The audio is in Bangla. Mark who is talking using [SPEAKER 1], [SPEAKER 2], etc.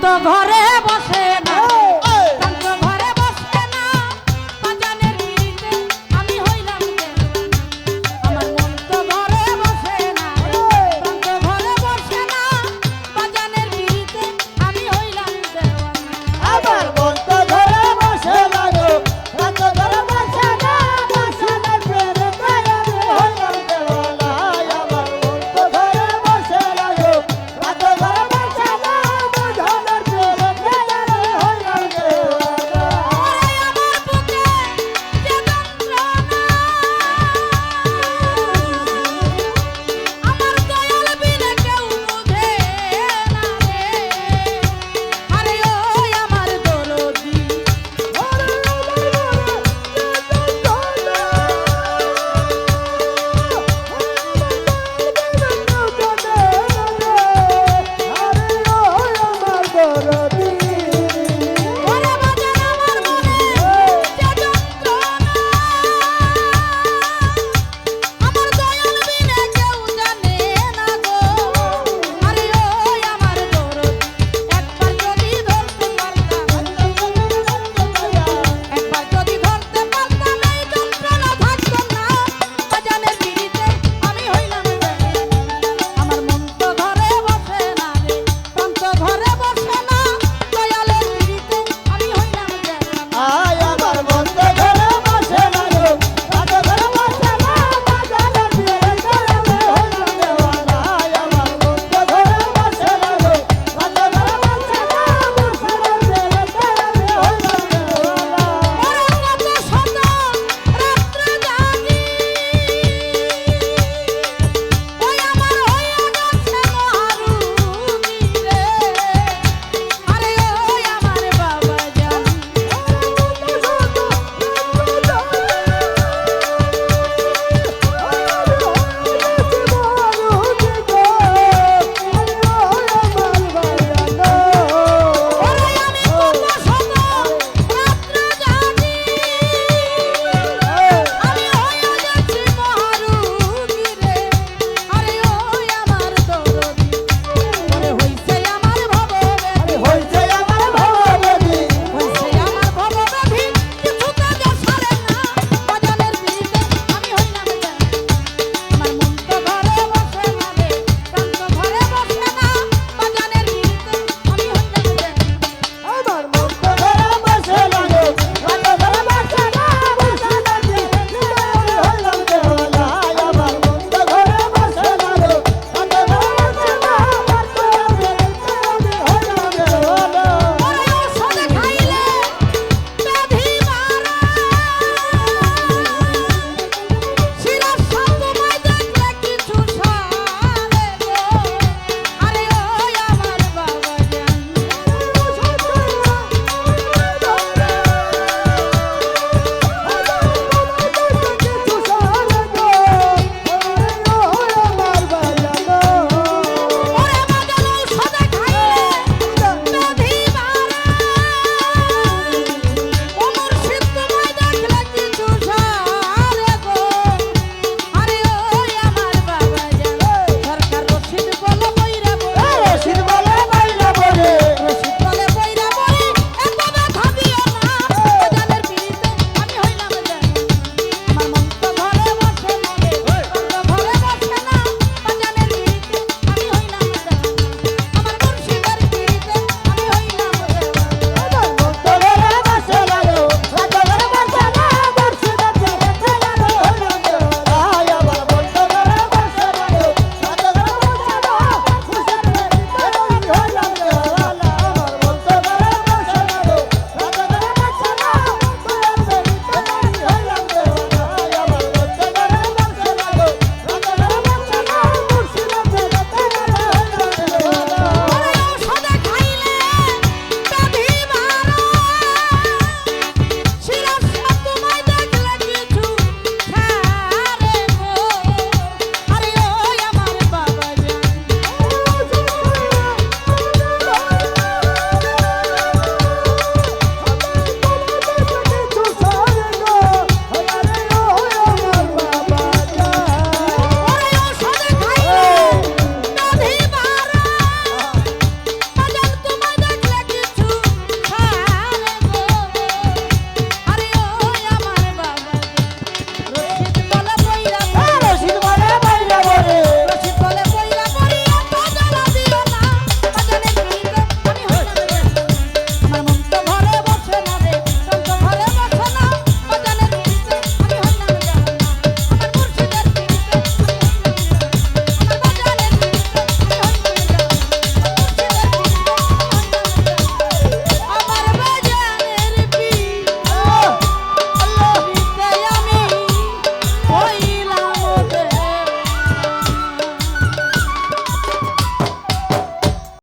[SPEAKER 1] প্রান্ত ঘরে বসে না, প্রান্ত ঘরে বসে না, বাজানের পিড়িতে আমি হইলাম দেওয়ানা। আমার মন তো ঘরে বসে না, প্রান্ত ঘরে বসে না, বাজানের পিড়িতে আমি হইলাম দেওয়ানা।
[SPEAKER 2] আমার মন তো ঘরে বসে না গো, প্রান্ত ঘরে বসে না, বাজানের পিড়িতে আমি হইলাম দেওয়ানা। আমার মন তো ঘরে বসে না গো, প্রান্ত ঘরে বসে না, বাজানের পিড়িতে আমি হইলাম দেওয়ানা।
[SPEAKER 1] ওরে আমার বুকে যে যন্ত্রণা, আমার দয়াল বিনে কেউ বুঝে না রে। আরে ওই আমার দরদি,
[SPEAKER 2] আরে ও আমার দরদ